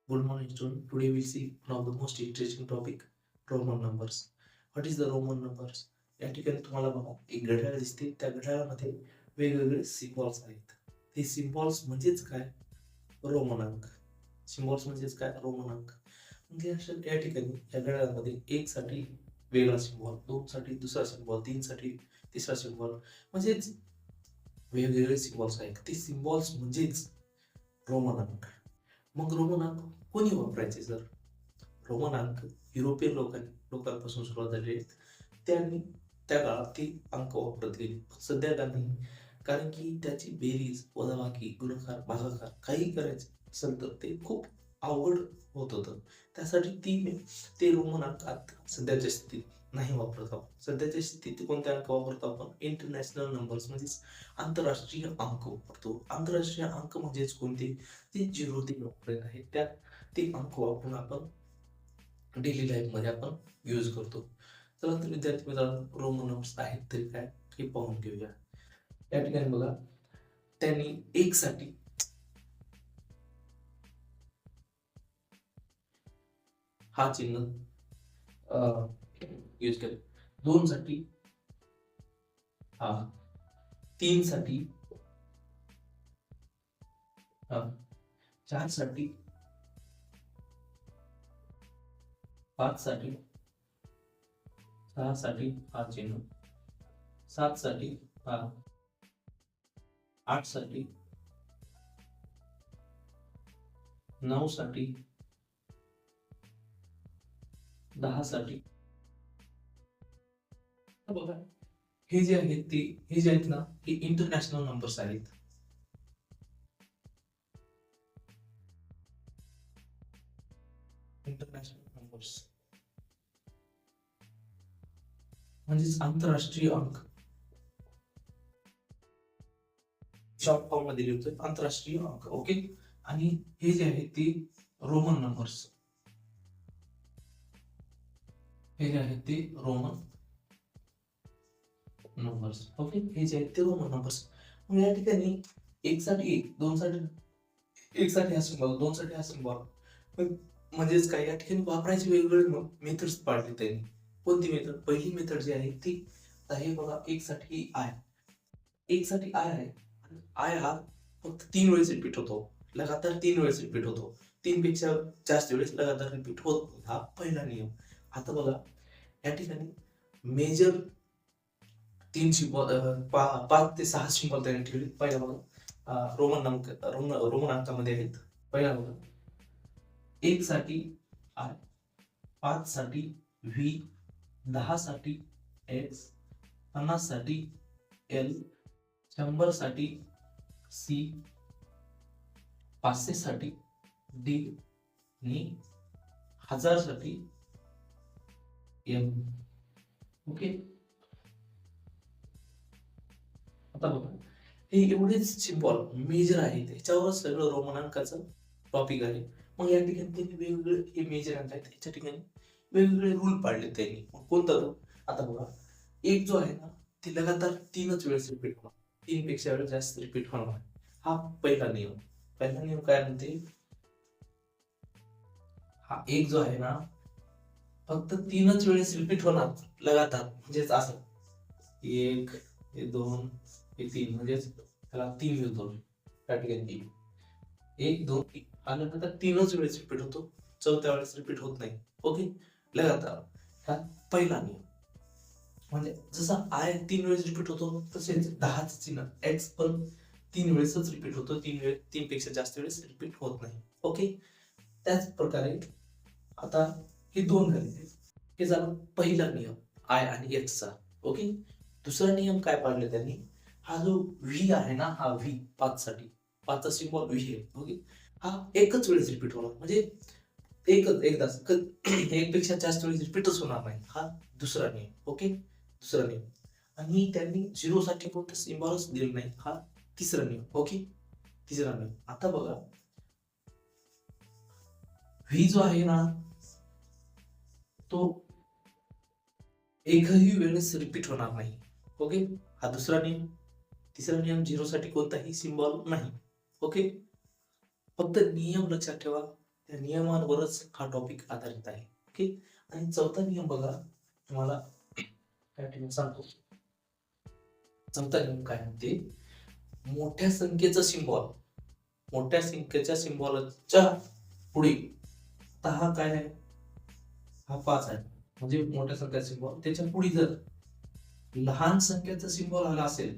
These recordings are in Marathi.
Good morning, student. Today we'll see one of the most interesting topic, Roman numbers. What is the Roman numbers? या ठिकाणी तुम्हाला बघा एक घड्याळ दिसते. त्या घड्याळामध्ये वेगवेगळे सिम्बॉल्स आहेत. ते सिम्बॉल्स म्हणजेच काय? रोमन अंक. सिम्बॉल्स म्हणजेच काय? रोमन अंक. म्हणजे अशा या ठिकाणी या घड्याळामध्ये 1 साठी वेगळा सिम्बॉल, 2 साठी दुसरा सिम्बॉल, 3 साठी तिसरा सिम्बॉल, म्हणजेच वेगवेगळे सिम्बॉल्स आहेत. ते सिम्बॉल्स म्हणजेच रोमन अंक. मग रोमन अंक कोणी वापरायचे सर? रोमन अंक युरोपियन लोकांपासून सुरुवात झालेली आहेत. त्यांनी त्या काळात ते अंक वापरत गेले. सध्या का नाही, कारण की त्याची बेरीज, वजाबाकी, गुणाकार, भागाकार काही करायचं असेल तर ते खूप अवघड होत होतं. त्यासाठी ते रोमन अंक आता सध्याच्या स्थितीत नाही वापरत आहोत. सध्याच्या स्थितीत कोणते अंक वापरतो आपण? इंटरनॅशनल नंबर्स म्हणजेच आंतरराष्ट्रीय अंक वापरतो. आंतरराष्ट्रीय अंक म्हणजेच कोणते? ते 0 ते 9 पर्यंत आहेत. ते अंक वापरून आपण डेली लाईफ मध्ये आपण यूज करतो. चला तर विद्यार्थी मित्रांनो, रोमन नंबर्स आहेत तरी काय हे पाहून घेऊया. या ठिकाणी बघा, त्यांनी 1 साठी हा चिन्ह यूज केलं, 2 साठी हा, 3 साठी हा, 4 साठी, 5 साठी, 6 साठी हा चिन्ह, 7 साठी हा, 8 साठी, 9 साठी, 10 साठी. बघा, हे जे आहेत ना, हे इंटरनॅशनल नंबर्स आहेत. इंटरनॅशनल नंबर्स म्हणजेच आंतरराष्ट्रीय अंक. शॉर्ट फॉर्म मध्ये लिहितोय आंतरराष्ट्रीय अंक. ओके. आणि हे जे आहेत ते रोमन नंबर्स. हे जे आहेत ते रोमन नंबर्स. ओके. हे जे आहेत ते रोमन नंबर्स. मग या ठिकाणी 1 साठी 1, 2 साठी 1 साठी हा सिम्बॉल, 2 साठी हा सिम्बॉल. म्हणजेच काय, या ठिकाणी वापरायचे वेगवेगळे मेथड्स पाडले त्यांनी. कोणती मेथड? पहिली मेथड जी आहे ती, हे बघा, 1 साठी आय. 1 साठी आय आहे. आय हा फक्त 3 वेळेस रिपीट होतो. लगातार 3 वेळेस रिपीट होतो. 3 पेक्षा जास्त वेळेस लगातार रिपीट होत नाही. हा पहिला नियम. आता बघा, या ठिकाणी मेजर 3 सिम्बॉल, 5 ते 6 सिम्बॉल त्यांनी ठेवले. पहिला बघा, रोमन अंकामध्ये आहेत. पहिला बघा, 1 साठी आय, 5 साठी व्ही, 10 साठी एक्स, 50 साठी एल, 100 साठी सी, 500 साठी डी आणि 1000 साठी एम. ओके. आता बघा, हे एवढेच सिम्बॉल मेजर आहेत. ह्याच्यावरच सगळं रोमन अंकाचं टॉपिक आहे. मग या ठिकाणी त्यांनी वेगवेगळे हे मेजर अंक आहेत, त्याच्या ठिकाणी वेगवेगळे रूल पाडले त्यांनी. मग कोणता रूल? आता बघा, एक जो आहे ना, ते लगातार 3च वेळेस रिपीट होणार. 3 पेक्षा वेळेस जास्त रिपीट होणार नाही. हा पहिला नियम. पहिला नियम काय म्हणते? हा एक जो आहे ना, फक्त 3च वेळेस रिपीट होणार लगातार. म्हणजेच असं 1, हे 2, हे 3, म्हणजेच त्याला 3 मिळतो. त्या ठिकाणी 1, 2, 3 आल्यानंतर 3च वेळेस रिपीट होतो. चौथ्या वेळेस रिपीट होत नाही. ओके. लगातार. हा पहिला नियम. म्हणजे जसं आय 3 वेळेस रिपीट होतो, तसेच 10च चिन्ह एक्स पण 3 वेळेसच रिपीट होतो. 3 पेक्षा जास्त वेळेस रिपीट होत नाही. ओके. त्याच प्रकारे आता हे 2 झाले. हे झालं पहिला नियम आय आणि एक्सचा. ओके. दुसरा नियम काय पाडले त्यांनी? हा जो व्ही आहे ना, हा व्ही 5 साठी, 5चा सिम्बॉल व्ही आहे. ओके. हा एकच वेळेस रिपीट होणार. म्हणजे एकदाच एक पेक्षा जास्त वेळेस रिपीटच होणार नाही. हा दुसरा नियम. ओके. दुसरा नियम. आणि त्यांनी 0 साठी कोणतं सिम्बॉलच दिलं नाही. हा तिसरा नियम. ओके. तिसरा नियम. आता बघा, व्ही जो आहे ना, तो एकही वेळेस रिपीट होणार नाही. ओके. हा दुसरा नियम. तिसरा नियम, 0 साठी कोणताही सिम्बॉल नाही. ओके. फक्त नियम लक्षात ठेवा. त्या नियमांवरच हा टॉपिक आधारित आहे. ओके. आणि चौथा नियम बघा, तुम्हाला त्या ठिकाणी सांगतो. चौथा नियम काय म्हणते, मोठ्या संख्येचं सिम्बॉल, मोठ्या संख्येच्या सिम्बॉलच्या पुढे, आता हा काय आहे, हा 5 आहे, म्हणजे मोठ्या संख्येचा सिम्बॉल, त्याच्या पुढे जर लहान संख्येचा सिम्बॉल आला असेल,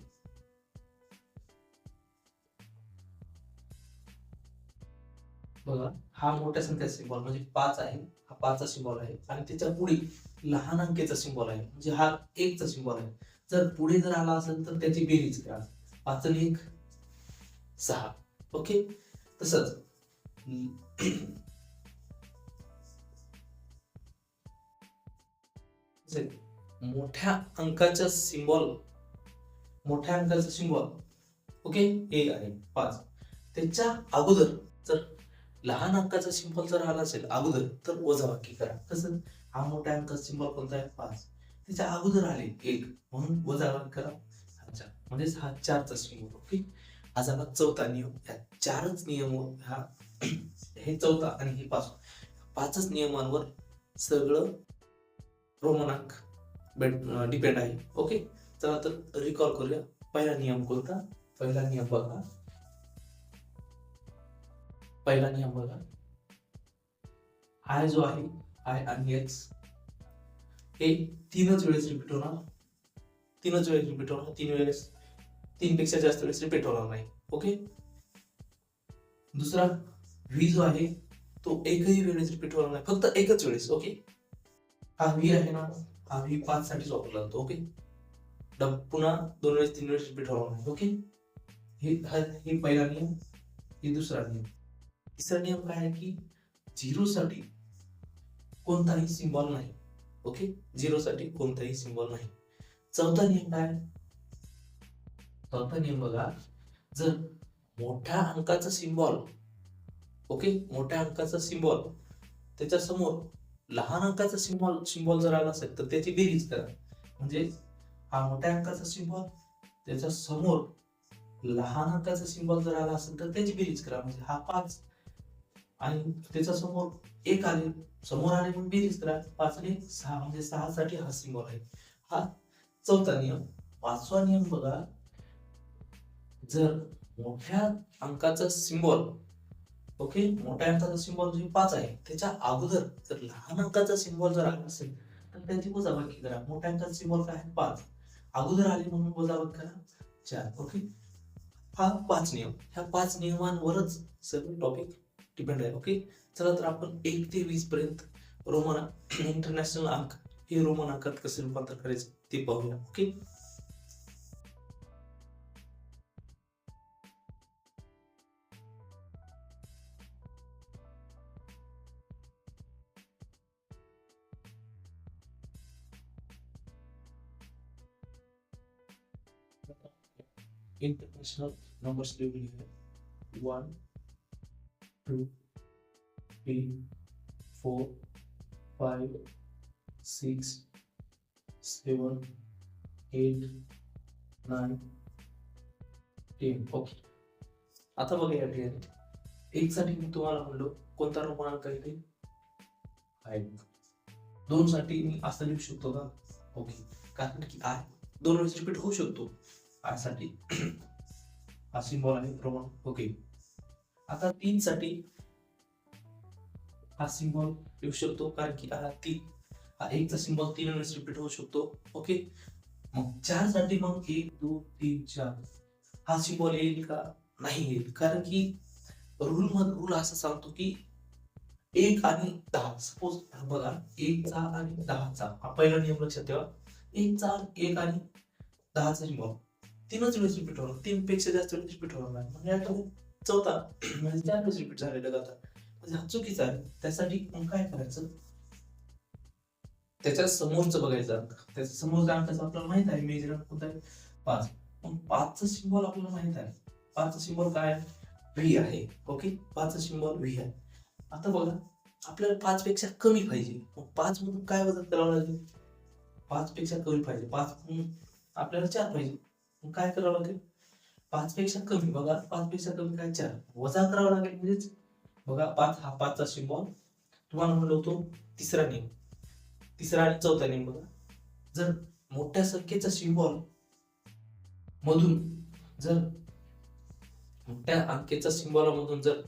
बघा हा मोठ्या संख्येचा सिम्बॉल म्हणजे 5 आहे, हा 5 चा सिम्बॉल आहे, आणि त्याच्या पुढे लहान अंकेचा सिम्बॉल आहे, म्हणजे हा 1 चा सिम्बॉल आहे. जर पुढे जर आला असेल तर त्याची बेरीज करा. 5 आणि 1 6. ओके. तसंच मोठ्या अंकाचा सिम्बॉल, मोठ्या अंकाचा सिम्बॉल, ओके, हे आहे 5. त्याच्या अगोदर जर लहान अंकाचा सिम्बॉल जर आला असेल अगोदर, तर वजाबाकी करा. कसं, हा मोठ्या अंकाचा सिम्बॉल कोणता आहे, 5, त्याच्या अगोदर आले 1, म्हणून वजाबाकी करा. म्हणजे हा 4चा सिम्बॉल. ओके. हा झाला चौथा नियम. या 4च नियम, हा हे चौथा आणि हे 5च नियमांवर सगळं रोमन अंक डिपेंड आहे. ओके. चला तर रिकॉल करूया. पहिला नियम कोणता, पहिला नियम बघा, पहिला नियम बघा, आय जो आहे, आय आणि एक्स हे तीनच वेळेस रिपीट होणार, तीनच वेळेस रिपीट होणार, 3 वेळेस, 3 पेक्षा जास्त वेळेस रिपीट होणार नाही. ओके. दुसरा व्ही जो आहे तो एकही वेळेस रिपीट होणार नाही, फक्त एकच वेळेस. ओके. हा व्ही आहे ना, हा व्ही 5 साठीच वापरला जातो. ओके. पुन्हा 2 वेळेस 3 वेळेस रिपीट होणार नाही. ओके. हे पहिला नियम, हे दुसरा नियम. तिसरा नियम काय आहे की झिरो साठी कोणताही सिम्बॉल नाही. ओके. झिरो साठी कोणताही सिम्बॉल नाही. चौथा नियम काय, चौथा नियम बघा, जर मोठ्या अंकाचा सिम्बॉल, ओके, मोठ्या अंकाचा सिम्बॉल त्याच्या समोर लहान अंकाचा सिम्बॉल जर आला असेल तर त्याची बेरीज करा. म्हणजे हा मोठ्या अंकाचा सिम्बॉल, त्याच्या समोर लहान अंकाचा सिम्बॉल जर आला असेल तर त्याची बेरीज करा. म्हणजे हा 5 आणि त्याच्या समोर 1 आले, समोर आले म्हणून बेरीज करा. 5 आणि 6 म्हणजे 6 साठी हा सिम्बॉल आहे. हा चौथा नियम. पाचवा नियम बघा, जर मोठ्या अंकाचा सिम्बॉल, ओके, मोठ्या अंकाचा सिम्बॉल जे 5 आहे त्याच्या अगोदर जर लहान अंकाचा सिम्बॉल जर आला असेल तर त्याची वजाबाकी करा. मोठ्या अंकाचा सिम्बॉल काय आहे, 5, अगोदर आले म्हणून वजाबाकी करा 4. ओके. हा 5 नियम, ह्या 5 नियमांवरच सगळं टॉपिक डिपेंड आहे. ओके. चला तर आपण 1 ते 20 पर्यंत रोमन इंटरनॅशनल अंक हे रोमन अंकात कसे रूपांतर करायचे ते पाहूया. ओके. इंटरनॅशनल नंबर्स लिहूया. 1 2 3 4 5 6 7 8 9 10. ओके. आता बघा या ठिकाणी 1 साठी मी तुम्हाला म्हणलो कोणता रोमन अंक आहे ते, 5. 2 साठी मी असं लिहू शकतो का, ओके, कारण की आय 2 वेळेस रिपीट होऊ शकतो. आय साठी हा सिम्बॉल आहे रोमन. ओके. आता 3 साठी हा सिम्बॉल लिहू शकतो, कारण की हा 1 चा सिम्बॉल 3 वेळेस रिपीट होऊ शकतो. ओके. मग 4 साठी मग 1 2 3 4 हा सिम्बॉल येईल का, नाही येईल, कारण की रूल असं सांगतो की 1 आणि 10, सपोज बघा 1 चा आणि 10 चा, हा पहिला नियम लक्षात ठेवा. 1 आणि 10 चा सिम्बॉल 3च वेळेस रिपीट होणार, 3 पेक्षा जास्त वेळेस रिपीट होणार नाही. म्हणजे आता चौथा म्हणजे 4 वेळेस रिपीट झाले लगातार, म्हणजे हा चुकीचा आहे. त्यासाठी मग काय करायचं, त्याच्या समोरचं बघायचं अंक, त्याच्या समोरचा अंकाचा आपल्याला माहित आहे मेजर अंक कोणता आहे, 5. मग 5 चा सिम्बॉल आपल्याला माहित आहे, 5 चा सिम्बॉल काय आहे, व्ही आहे. ओके. 5 चा सिम्बॉल व्ही आहे. आता बघा आपल्याला 5 पेक्षा कमी पाहिजे, मग 5 मधून काय वजा करावं लागेल, 5 पेक्षा कमी पाहिजे, 5 मधून आपल्याला 4 पाहिजे, मग काय करावं लागेल, 5 पेक्षा कमी, बघा 5 पेक्षा कमी काय 4 वजा करावं लागेल. म्हणजेच बघा 5 हा 5चा सिम्बॉल तुम्हाला म्हणलो होतो तिसरा नेम, तिसरा आणि चौथा नेम. बघा जर मोठ्या संख्येचा सिम्बॉल मधून जर मोठ्या अंकेचा सिम्बॉल मधून जर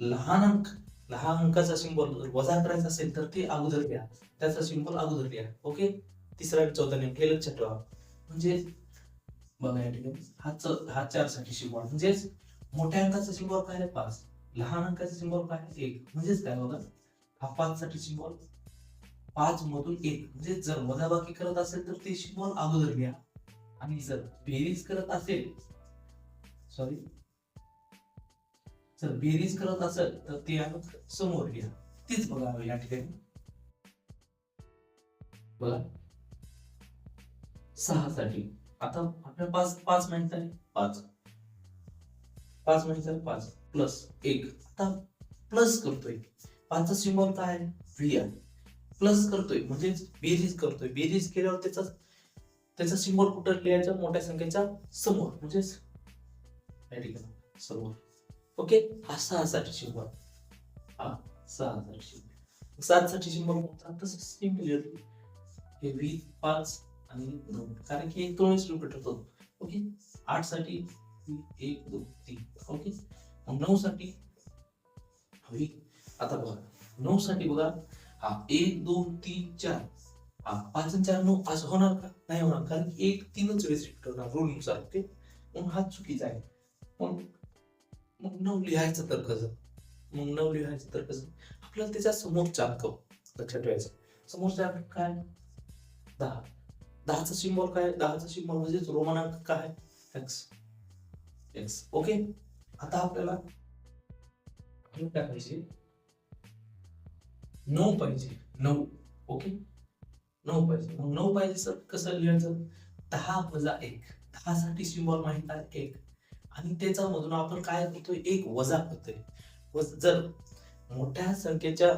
लहान अंकाचा सिम्बॉल वजा करायचा असेल तर ते अगोदर लिहा, त्याचा सिम्बॉल अगोदर लिहा. ओके, तिसरा आणि चौथा नेम हे लक्षात ठेवा. म्हणजे बघा या ठिकाणी हा 4 साठी सिम्बॉल म्हणजेच मोठ्या अंकाचा सिम्बॉल काय आहे 5, लहान अंकाचा सिम्बॉल काय आहे 1. म्हणजेच काय बघा हा 5 साठी सिम्बॉल 5 मधून 1 म्हणजे जर वजाबाकी करत असेल तर ते सिम्बॉल अगोदर लिहा, आणि जर बेरीज करत असेल जर बेरीज करत असेल तर ते आपण समोर लिहा. तीच बघा या ठिकाणी बघा 6 साठी आता आपल्याला 5 माहित आहे, 5 माहित आहे, 5 प्लस 1. आता प्लस करतोय, 5 चा सिम्बॉल काय आहे व्ही आहे, प्लस करतोय म्हणजे बेरीज करतोय. बेरीज केल्यावर त्याचा सिम्बॉल कुठं लिहायचा, मोठ्या संख्येच्या समोर म्हणजेच या ठिकाणी समोर. ओके, हा 6 साठी सिम्बॉल, हा 6 साठी सिम्बॉल. 7 साठी सिम्बॉल कोणता, तसं सिमिलरली हे व्ही 5 आणि 2 कारण की 1 2 रिपीट होतो. ओके, 8 साठी 1 2 3. ओके, 9 साठी आता बघा 9 साठी बघा हा 1 2 3 4, हा 5 आणि 4 9 असं होणार का, नाही होणार कारण की 1 3च वेळेस रिपीट होणार रूल नुसार. ओके, मग हा चुकीचा आहे. मग 9 लिहायचं तर कसं, आपल्याला त्याच्या समोरचा अंक लक्षात ठेवायचा. समोरचा अंक काय 10, 10चा सिम्बॉल काय, 10चा सिम्बॉल म्हणजेच रोमन अंक काय एक्स. ओके, आता आपल्याला टाकायचे 9 पाहिजे, 9. ओके, 9 पाहिजे. मग 9 पाहिजे सर कसं लिहायचं, 10 वजा 1. 10 साठी सिम्बॉल माहित आहे 1 आणि त्याच्या मधून आपण काय करतोय 1 वजा करतोय. जर मोठ्या संख्येच्या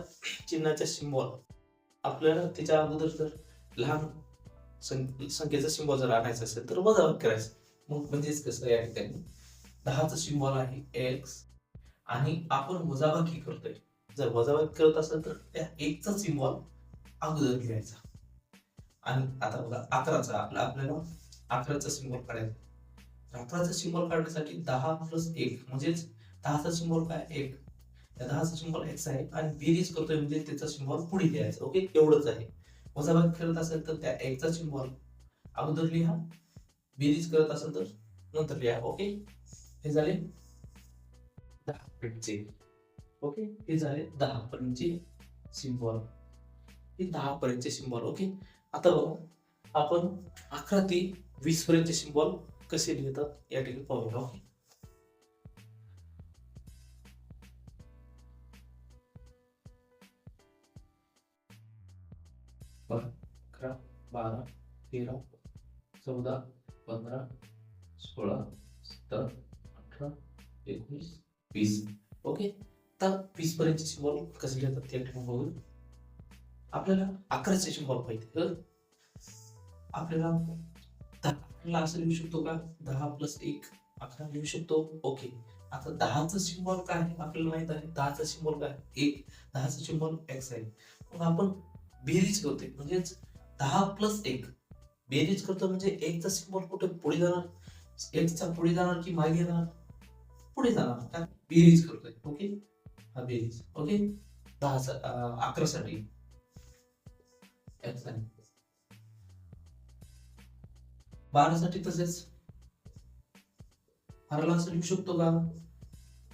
चिन्हाच्या सिम्बॉल आपल्याला त्याच्या अगोदर जर लहान संख्येचा सिम्बॉल जर आणायचा असेल तर वजा करायचं. मग म्हणजेच कसं या ठिकाणी 10चा सिम्बॉल आहे एक्स आणि आपण वजाबाकी करतोय. जर वजाबाकी करत असेल तर त्या 1चा सिम्बॉल अगोदर लिहायचा. आणि आता बघा 11चा आपल्याला 11चा सिम्बॉल काढायचा. 11चा सिम्बॉल काढण्यासाठी 10 प्लस 1 म्हणजेच 10चा सिम्बॉल काय 1, त्या 10चा सिम्बॉल एक्स आहे आणि बेरीज करतोय म्हणजे त्याचा सिम्बॉल पुढे लिहायचा. ओके, एवढंच आहे. वजाबाकी करत असेल तर त्या 1चा सिम्बॉल अगोदर लिहा, बेरीज करत असेल तर नंतर लिहा. ओके, हे झाले 10 पर्यंतचे. ओके, हे झाले 10 पर्यंतचे सिम्बॉल, हे 10 पर्यंतचे सिम्बॉल. ओके, आता बघा आपण 11 ते 20 पर्यंतचे सिम्बॉल कसे लिहितात या ठिकाणी पाहूया. ओके, बघा 11 12 13 14 15 16 17 18 19 20. ओके, आता 20 पर्यंतचे सिम्बॉल कसे लिहितात त्या ठिकाणी बघू. आपल्याला 11चे सिम्बॉल पाहिजे. आपल्याला असं लिहू शकतो का 10 प्लस 1 11 लिहू शकतो. ओके, आता 10चा सिम्बॉल काय आहे आपल्याला माहित आहे. 10चा सिम्बॉल काय 1, 10चा सिम्बॉल एक्स आहे. मग आपण बेरीज करतोय म्हणजेच 10 प्लस 1 बेरीज करतो म्हणजे 1चा सिम्बॉल कुठे पुढे जाणार, एक्सच्या पुढे जाणार की मागे जाणार, पुढे जाणार. काय बेरीज करतोय. ओके, हा बेरीज. ओके, 11 साठी एक्स आहे, 12 साठी तसेच 12ला असं लिहू शकतो का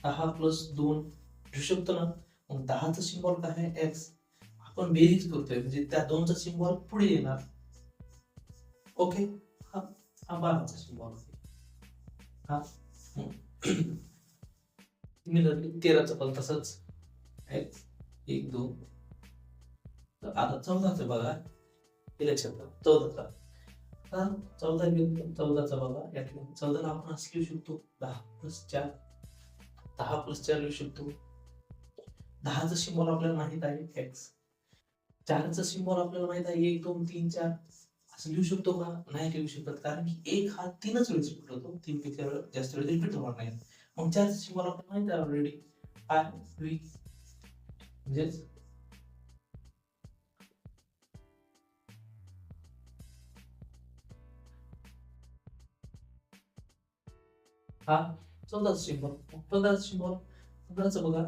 10 प्लस 2 लिहू शकतो ना. मग 10चा सिम्बॉल काय आहे एक्स, आपण बेरीज करतोय म्हणजे त्या 2चा सिम्बॉल पुढे येणार. ओके, हा 12चा सिम्बॉल हा. सिमिलरली 13चा पण तसंच एक्स 1 2. तर आता 14चा बघा, हे लक्षात ठेवा 14चा. आता 14चा बघा या ठिकाणी 14ला आपण असं लिहू शकतो 10 प्लस 4, 10 प्लस 4 लिहू शकतो. 10चा सिम्बॉल आपल्याला माहित आहे एक्स, 4चा सिम्बॉल आपल्याला माहित आहे 1 2 3 4. असं लिहू शकतो का, नाही लिहू शकत कारण की 1 हा 3च वेळेस रिपीट होतो, 3 पेक्षा जास्त वेळेस रिपीट होणार नाही. मग 4चा सिम्बॉल आपल्याला माहित आहे ऑलरेडी आय व्ही म्हणजेच हा 14चा सिम्बॉल. 15चा सिम्बॉल 15चा बघा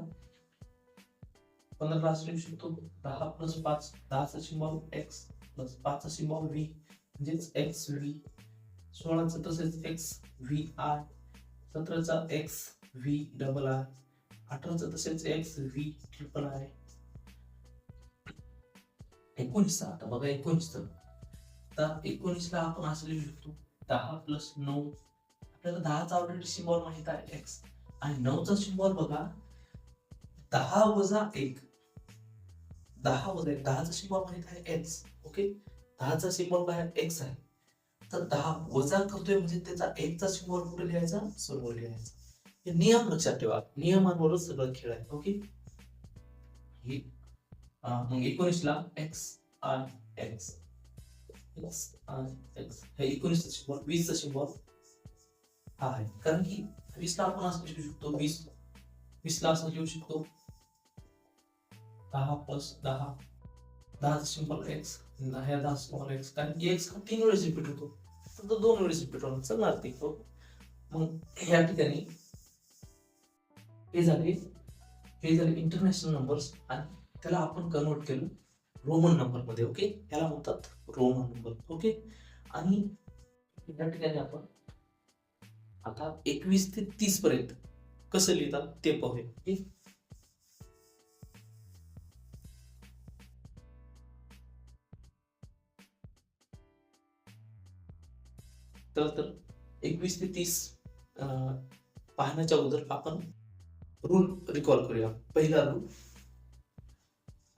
15 असू शकतो 10 प्लस 5 10चा सिम्बॉल x प्लस 5चा सिम्बॉल v म्हणजेच एक्स व्ही. 16चा तसेच एक्स व्ही आय. 17चा एक्स व्ही डबल आय. 18चा तसेच एक्स व्ही ट्रिपल आय. 19चा आता बघा 19 आता 19ला आपण असं लिहू शकतो 10 प्लस 9. आपल्याला 10चा ऑलरेडी सिम्बॉल माहित आहे एक्स आणि 9चा सिम्बॉल बघा 10 वजा 1. 10 वजा 1 10चा सिम्बॉल माहित आहे एक्स. ओके 10चा सिम्बॉल काय एक्स आहे तर 10 वजा करतोय म्हणजे त्याचा 1 चा सिम्बॉल कुठे लिहायचा समोर लिहायचा. हे नियम लक्षात ठेवा नियमांवरच सगळं खेळ आहे. ओके हे मग 19ला X I X X I X हे 19चा सिम्बॉल 20चा सिम्बॉल हा आहे कारण की 20ला आपण असं लिहू शकतो 20ला असं लिहू शकतो 10 प्लस 10 10चा सिम्बॉल एक्स 10 सिम्बॉल एक्स कारण की एक्स हा 3 वेळेस रिपीट होतो तर 2 वेळेस रिपीट होणार चालणार ते. मग या ठिकाणी हे झाले इंटरनॅशनल नंबर्स आणि त्याला आपण कन्वर्ट केलं रोमन नंबर मध्ये. ओके याला म्हणतात रोमन नंबर. ओके आणि या ठिकाणी आपण आता 21 ते 30 पर्यंत कसं लिहितात ते पाहूया. ओके तर 21 ते 30 पाहण्याच्या अगोदर आपण रूल रिकॉल करूया. पहिला रूल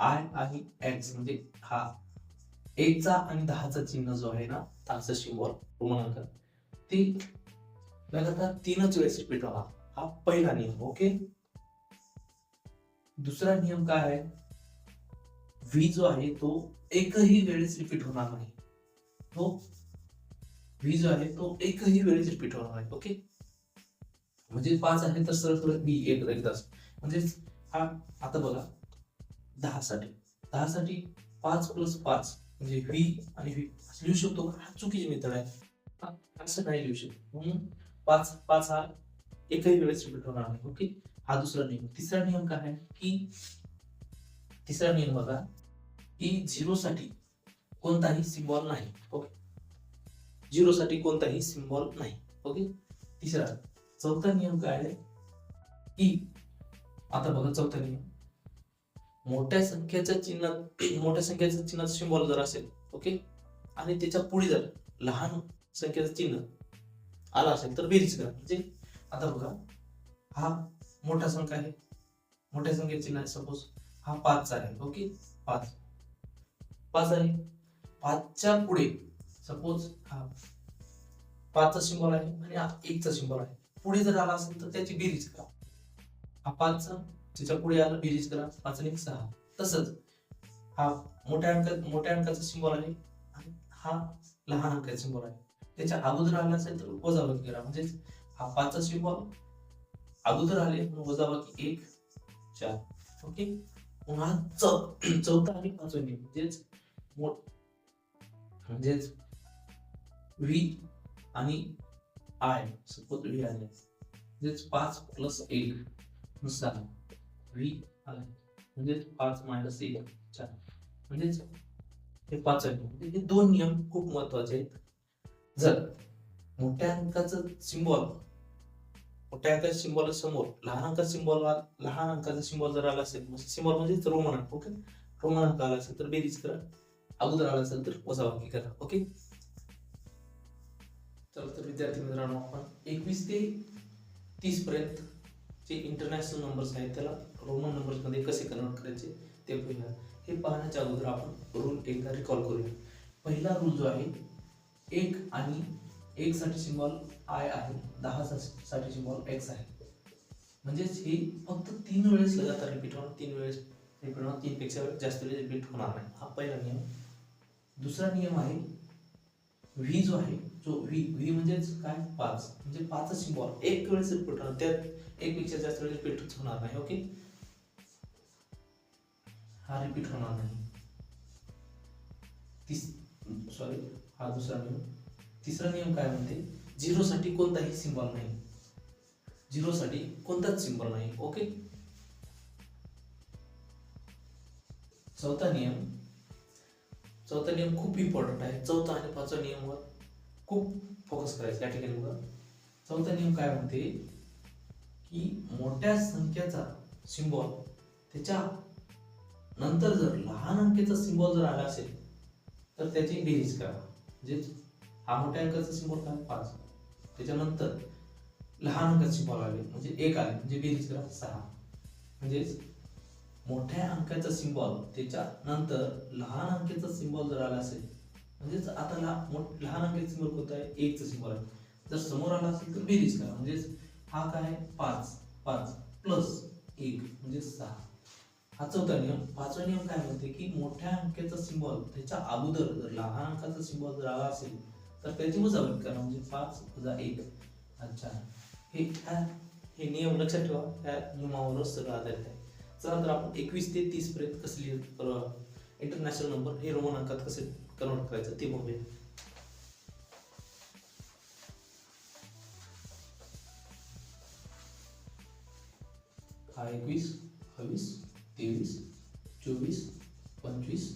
आय आणि एक्स म्हणजे हा 1चा आणि 10चा चिन्ह जो आहे ना 10चा सिम्बॉल रोमन ते लगातार 3च वेळेस रिपीट होणार. हा पहिला नियम. ओके दुसरा नियम काय आहे व्ही जो आहे तो एकही वेळेस रिपीट होणार नाही. तो व्ही जो आहे तो एकही वेळेस रिपीट होणार नाही. ओके म्हणजे 5 आहे तर सरळ सरळ व्ही एकदाच म्हणजे हा आता बघा 10 साठी 5 प्लस 5 म्हणजे व्ही आणि व्ही असं लिहू शकतो. हा चुकीची मेथड आहे असं नाही लिहू शकतो म्हणून 5 हा एकही वेळेस रिपीट होणार नाही. ओके हा दुसरा नियम. तिसरा नियम काय आहे की तिसरा नियम बघा की 0 साठी कोणताही सिम्बॉल नाही. ओके 0 साठी कोणताही सिम्बॉल नाही. ओके तिसरा. चौथा नियम काय आहे की आता बघा चौथा नियम मोठ्या संख्येचं चिन्हाचं सिम्बॉल जर असेल ओके आणि त्याच्या पुढे जर लहान संख्येचं चिन्ह आला असेल तर बेरीज करा. म्हणजे आता बघा हा मोठा संख्या आहे मोठ्या संख्येचं चिन्ह आहे सपोज हा 5 आहे. ओके 5 आहे 5च्या पुढे सपोज हा 5चा सिम्बॉल आहे आणि हा 1चा सिम्बॉल आहे. पुढे जर आला असेल तर त्याची बेरीज करा. हा 5चा त्याच्या पुढे आला बेरीज करा 5 आणि 6. तसंच हा मोठ्या अंकाचा सिम्बॉल आहे आणि हा लहान अंकाचा सिम्बॉल आहे. त्याच्या अगोदर आला असेल तर वजाबाकी करा. म्हणजे हा 5चा सिम्बॉल अगोदर आले वजाबाकी 1 4. ओके पुन्हा चौथा आणि पाचवा नियम म्हणजेच व्ही आणि आय सपोज व्ही आले म्हणजेच 5 प्लस 1 नुसार व्ही आय म्हणजेच 5 मायनस 1 4 म्हणजेच हे 5 आहे. म्हणजे हे दोन नियम खूप महत्वाचे आहेत. जर मोठ्या अंकाचं सिम्बॉल समोर लहान अंकाचा सिम्बॉल जर आला असेल सिम्बॉल म्हणजे रोमन अंक. ओके रोमन अंक आला असेल तर बेरीज करा अगोदर आला असेल तर वजाबाकी करा. ओके तर विद्यार्थी मित्रांनो आपण 21 ते 30 पर्यंत जे इंटरनॅशनल नंबर्स आहेत त्याला रोमन नंबर्स मध्ये कसे कन्वर्ट करायचे ते पाहूया. हे पाहण्याच्या अगोदर आपण रूल एकदा रिकॉल करूया. पहिला रूल जो आहे 1 आणि 1 साठी सिम्बॉल आय आहे 10 साठी सिम्बॉल एक्स आहे. म्हणजेच हे फक्त 3 वेळेस लगातार रिपीट होणार 3 पेक्षा जास्त वेळेस रिपीट होणार नाही. हा पहिला नियम. दुसरा नियम आहे व्ही जो आहे, जो व्ही म्हणजेच काय, 5, म्हणजे 5 सिम्बॉल एक वेळेस रिपीट होणार, त्यात एक पेक्षा जास्त वेळेस रिपीट होणार नाही. ओके, हा रिपीट होणार नाही. सॉरी, हा दुसरा नियम. तिसरा नियम काय म्हणते, झिरो साठी कोणताही सिम्बॉल नाही, झिरो साठी कोणताच सिम्बॉल नाही. ओके, चौथा नियम खूप इम्पॉर्टंट आहे. चौथा आणि पाचवा नियमावर खूप फोकस करायचं या ठिकाणी. बघा, चौथा नियम काय म्हणते की मोठ्या संख्येचा सिम्बॉल त्याच्या नंतर जर लहान अंकीचा सिम्बॉल जर आला असेल तर त्याची बेरीज करा. म्हणजे हा मोठ्या अंकाचा सिम्बॉल काय, 5, त्याच्यानंतर लहान अंकाचे सिम्बॉल आले म्हणजे 1 आले, म्हणजे बेरीज करा 6. म्हणजेच मोठ्या अंकाचा सिम्बॉल त्याच्या नंतर लहान अंकाचा सिम्बॉल जर आला असेल, म्हणजेच आता लहान अंकाचा सिम्बॉल कोणता आहे, 1 चा सिम्बॉल आहे, जर समोर आला असेल तर बेरीज करा. म्हणजेच हा काय आहे, 5 प्लस 1 म्हणजे 6. हा चौथा नियम. पाचवा नियम काय म्हणते की मोठ्या अंकाचा सिम्बॉल त्याच्या अगोदर जर लहान अंकाचा सिम्बॉल जर आला असेल तर त्याची वजाबाकी करा, म्हणजे 5 वजा 1. अच्छा, हे नियम लक्षात ठेवा, या नियमावरच सगळं आधारित आहे. चला तर आपण 21 ते 30 पर्यंत कसं इंटरनॅशनल नंबर हे रोमन अंकात कसे कन्वर्ट करायचं ते बघूया. हा 21, 22, 23, 24, 25,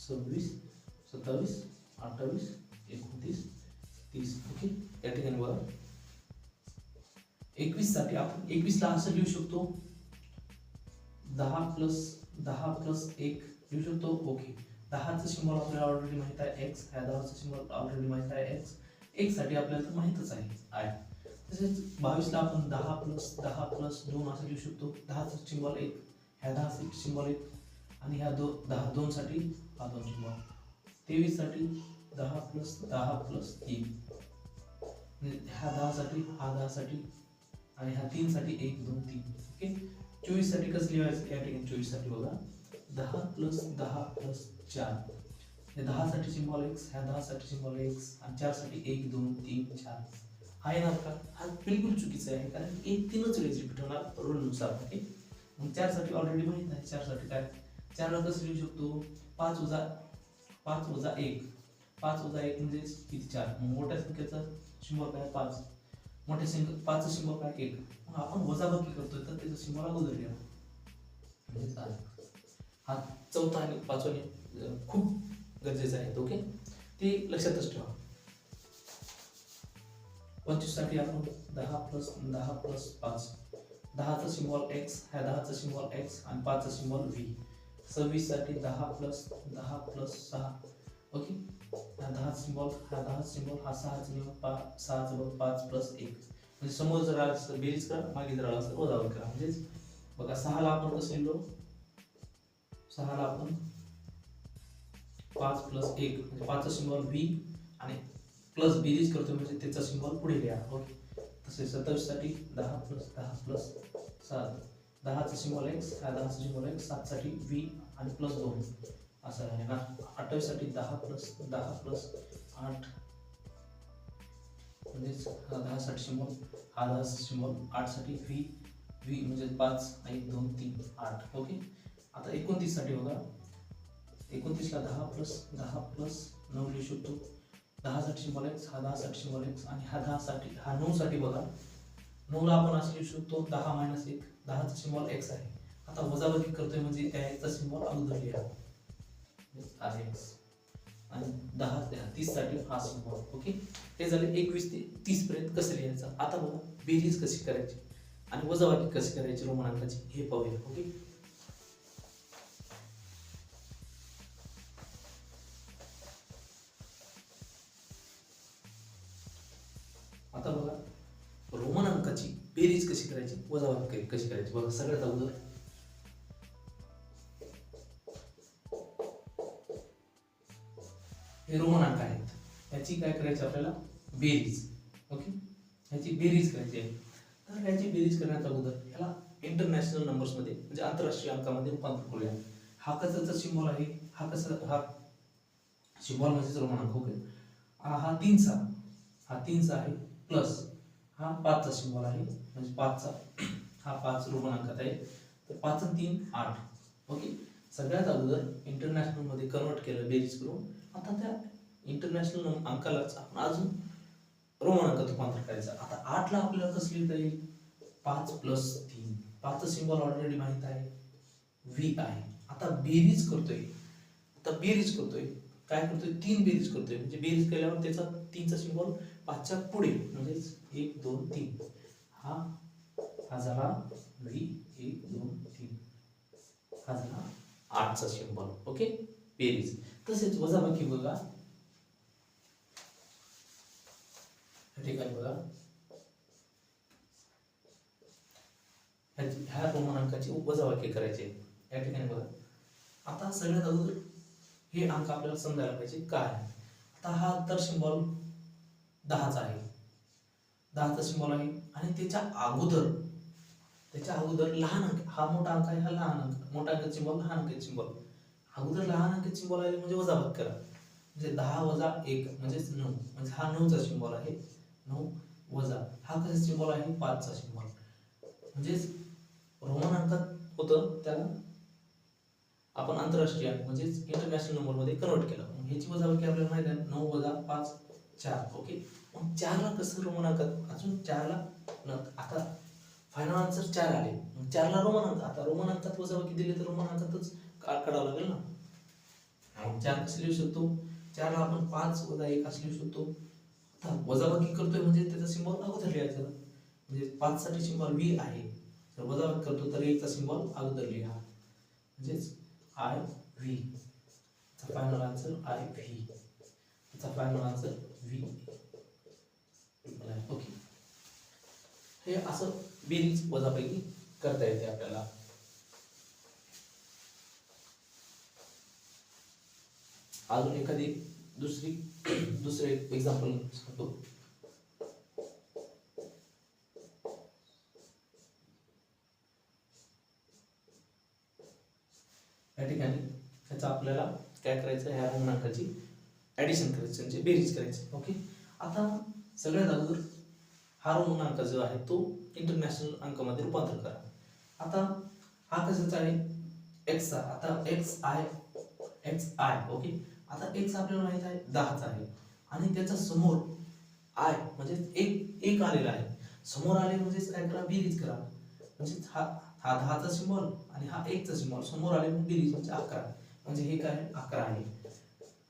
26, 27, 28, 29, 30. ओके, या ठिकाणी बघा 21 साठी आपण 21 ला असं लिहू शकतो, 10 प्लस 1 लिहू शकतो. ओके, 10चा सिम्बॉल आपल्याला ऑलरेडी माहित आहे x, ह्या 10चा सिम्बॉल ऑलरेडी माहित आहे x, x साठी आपल्याला तर माहितच आहे. तसेच 22 ला आपण 10 प्लस 2 असं लिहू शकतो. 10चा सिम्बॉल 1, ह्या 10चा सिम्बॉल 1, आणि ह्या 2 साठी हा 2 सिम्बॉल. 23 साठी 10 प्लस 3, म्हणजे ह्या 10 साठी हा 10 साठी आणि ह्या 3 साठी 1 2 3. ओके, 24 साठी कसं लिहायचं, या ठिकाणी 24 साठी बघा 10 प्लस 4, हे 10 साठी सिम्बॉल x, ह्या 10 साठी सिम्बॉल x, आणि 4 साठी 1 2 3 4. हा येणार का, हा बिलकुल चुकीचा आहे, कारण 1 3च वेळेस रिपीट होणार रूल नुसार. ओके, मग 4 साठी ऑलरेडी माहित आहे, 4 साठी काय, 4 ला कसं लिहू शकतो, 5 वजा 1, 5 वजा 1 म्हणजे किती, 4. मग मोठ्या संख्येचा सिम्बॉल काय, 5, मोठ्या संख्या 5 चा सिम्बॉल काय, 1. मग आपण वजाबाकी करतोय तर त्याचा सिम्बॉल अगोदर लिहा, म्हणजे काय. हा चौथा आणि पाचवा नियम खूप गरजेचा आहे. ओके, ते लक्षातच ठेवा. 25 साठी आपण 10 प्लस 5, 10चा सिम्बॉल x, ह्या 10चा सिम्बॉल x आणि 5चा सिम्बॉल v. 26 साठी 10 प्लस 6. ओके, हा 10 सिम्बॉल, हा 6चा नियम, 6चा बघ 5 प्लस 1, म्हणजे समोर जर आला तर बेरीज करा, मागे जर आला तर वजाबाकी करा. म्हणजेच बघा 6 ला आपण कसं लिहिलो, 6 ला आपण 5 प्लस 1 म्हणजे 5चा सिम्बॉल v आणि प्लस बेरीज करतो म्हणजे त्याचा सिम्बॉल पुढे लिहा. ओके, तसे 27 साठी 10 प्लस 7, 10चा सिम्बॉल x, हा 10चा सिम्बॉल x, 7 साठी v आणि प्लस 2 असं आहे ना. 28 साठी 10 प्लस 8, म्हणजे हा 10 साठी सिम्बॉल, हा 10 सिम्बॉल, 8 साठी v म्हणजे 5 1 2 3 8. ओके, आता 29 साठी बघा, 29 ला 10 प्लस 9 लिहू शकतो. 10 साठी सिम्बॉल x, हा 10 साठी सिम्बॉल x, आणि हा 10 साठी, हा 9 साठी बघा, 9 ला आपण असं लिहू शकतो 10 मायनस 1, 10चा सिम्बॉल x आहे. आता वजाबाकी करतोय म्हणजे त्या x चा सिम्बॉल अगोदर लिहा, x, आणि 30 साठी हा सिम्बॉल. ओके, हे झाले 21 ते 30 पर्यंत कसं लिहायचं. आता बघा बेरीज कशी करायची आणि वजाबाकी कशी करायची रोमन अंकाची हे पाहूया. ओके, आता बघा रोमन अंकाची बेरीज कशी करायची, वजाबाकी कशी करायची. बघा सगळ्यात अगोदर हे रोमन अंक आहेत, याची काय करायची आपल्याला, बेरीज. ओके, ह्याची बेरीज करायची आहे. तर याची बेरीज करण्याच्या अगोदर याला इंटरनॅशनल नंबर्स मध्ये म्हणजे आंतरराष्ट्रीय अंकामध्ये रूपांतर करूया. हा कशाचा सिम्बॉल आहे, हा सिम्बॉल म्हणजे रोमन अंक. ओके, हा तीनचा आहे प्लस हा 5चा सिम्बॉल आहे, म्हणजे 5चा हा 5 रोमन अंकात आहे, तर 5 आणि 3 8. ओके, सगळ्यात अगोदर इंटरनॅशनल मध्ये कन्वर्ट केलं बेरीज करून. आता त्या इंटरनॅशनल अंकालाच आपण अजून रोमन अंकात रूपांतर करायचं. आता 8 ला आपल्याला कसं लिहिता येईल? 5 प्लस 3. 5चा सिम्बॉल ऑलरेडी माहित आहे, व्ही आहे. आता बेरीज करतोय, काय करतोय? 3 बेरीज करतोय, म्हणजे बेरीज केल्यावर त्याचा 3चा सिम्बॉल 5च्या पुढे, म्हणजे 1 2 3. हा झाला व्ही, 1 2 3. हा झाला 8चा सिम्बॉल. ओके, बेरीज. तसेच वजाबाकी बघा, या ठिकाणी बघा, ह्या रोमन अंकाची वजाबाकी करायची. या ठिकाणी बघा, आता सगळ्यात अगोदर हे अंक आपल्याला समजायला पाहिजे काय. आता हा तर सिम्बॉल 10चा आहे, 10चा सिम्बॉल आहे, आणि त्याच्या अगोदर लहान अंक, हा मोठा अंक आहे, हा लहान अंक, मोठा अंकाचा सिम्बॉल, लहान अंकाचा सिम्बॉल. अगोदर लहान अंकाचा सिम्बॉल आले म्हणजे वजाबाकी करा, म्हणजे 10 वजा 1 म्हणजे 9, म्हणजे हा 9चा सिम्बॉल आहे. 9 वजा हा कसा सिम्बॉल आहे? 5चा सिम्बॉल. म्हणजेच रोमन अंकात होतं त्याला आपण आंतरराष्ट्रीय अंक म्हणजे इंटरनॅशनल नंबर मध्ये कन्वर्ट केलं. ह्याची वजाबाकी आपल्याला माहिती आहे, 9 वजा 5 4. ओके, मग 4 ला कसं रोमन अंकात? अजून 4 ला आता फायनल आन्सर 4 आले, मग 4 ला रोमन अंक. आता रोमन अंकात वजाबाकी दिली तर रोमन अंकातच काढावं लागेल ना. 4 कसं लिहू शकतो? 4 ला आपण 5 वजा 1 असं लिहू शकतो. आता वजाबाकी करतोय म्हणजे त्याचा सिम्बॉल अगोदर लिहायचा, म्हणजे 5 साठी सिम्बॉल व्ही आहे, तर वजाबाकी करतो तर 1 चा सिम्बॉल अगोदर लिहा, म्हणजेच I V. Final answer I V, त्याचा फायनल आन्सर व्ही. ओके, हे असं बेरीज वजाबाकी करता येते आपल्याला. अजून एखादी दुसरे एक्झाम्पल सांगतो. या ठिकाणी त्याचा आपल्याला काय करायचं? ह्या रोमन अंकाची ऍडिशन करायची, म्हणजे बेरीज करायची. ओके, आता सगळ्यात अगोदर हा रोमन अंक जो आहे तो इंटरनॅशनल अंकामध्ये रूपांतर करा. आता हा कशाचा आहे? एक्सचा. आता एक्स आय. ओके, आता एक्स आपल्याला माहित आहे 10चा आहे, आणि त्याच्या समोर आय म्हणजे एक आलेला आहे. समोर आले म्हणजे काय करा? बेरीज करा, म्हणजे हा 10चा सिम्बॉल आणि हा 1चा सिम्बॉल समोर आले म्हणजे बेरीज म्हणजे 11, म्हणजे हे काय? 11 आहे,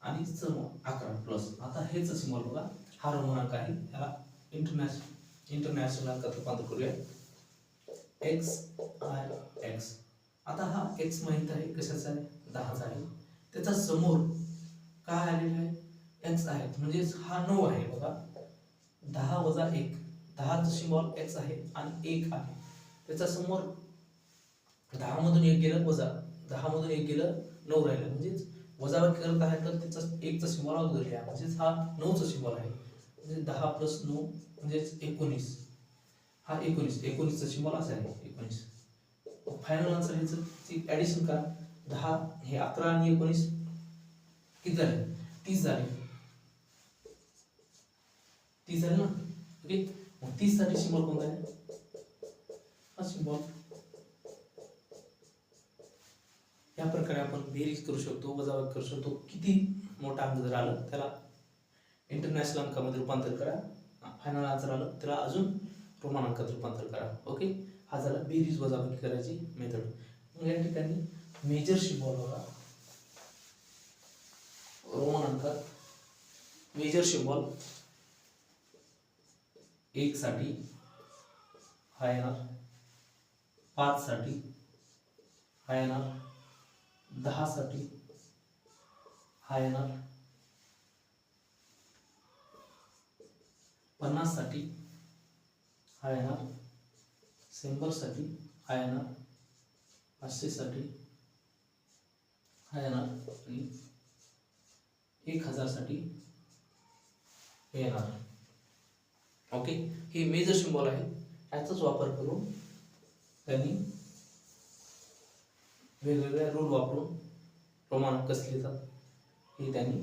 आणि समोर 11 प्लस. आता हेच सिम्बॉल बघा, हा रोमन अंक आहे, याला इंटरनॅशनल अंकात रूपांतर करूया. X I x. आता हा एक्स माहित आहे कशाचा आहे? 10चा आहे, त्याचा समोर काय आलेला आहे? एक्स आहे, म्हणजे हा 9 आहे बघा. 10 वजा 1, 10चा सिम्बॉल एक्स आहे आणि 1 आहे, त्याच्या समोर 10 मधून 1 गेलं वजा, 10 मधून 1 गेलं 9 राहिलं, म्हणजेच वजाबाकी करत आहे तर त्याचा 1चा सिम्बॉल अगोदर लिहा, म्हणजेच हा 9चा सिम्बॉल आहे, म्हणजे 10 प्लस 9 म्हणजेच 19. हा 19चा सिम्बॉल असा आहे 19. फायनल आन्सर ह्याची ऍडिशन करा. 10 हे 11 आणि 19 किती झाले? 30 झाले. 30 झाले ना. ओके, मग 30 साठी सिम्बॉल कोणता आहे? हा सिम्बॉल. या प्रकारे आपण बेरीज करू शकतो, वजाबाकी करू शकतो. किती मोठा अंक जर आलं त्याला इंटरनॅशनल अंकामध्ये रूपांतर करा, फायनल आन्सर आलं त्याला अजून रोमन अंकात रूपांतर करा. ओके, हा झाला बेरीज वजाबाकी करायची मेथड. मग या ठिकाणी मेजर सिम्बॉल बघा, रोमन अंकात मेजर सिम्बॉल 1 साठी हा येणार, 5 साठी हा येणार, 10 साठी हा येणार, 50 साठी हा येणार, 100 साठी हा येणार, 500 साठी हा येणार, आणि 1000 साठी हे येणार. ओके, हे मेजर सिम्बॉल आहे, याचाच वापर करून त्यांनी वेगवेगळ्या रूल वापरून रोमन अंक कसं लिहितात हे त्यांनी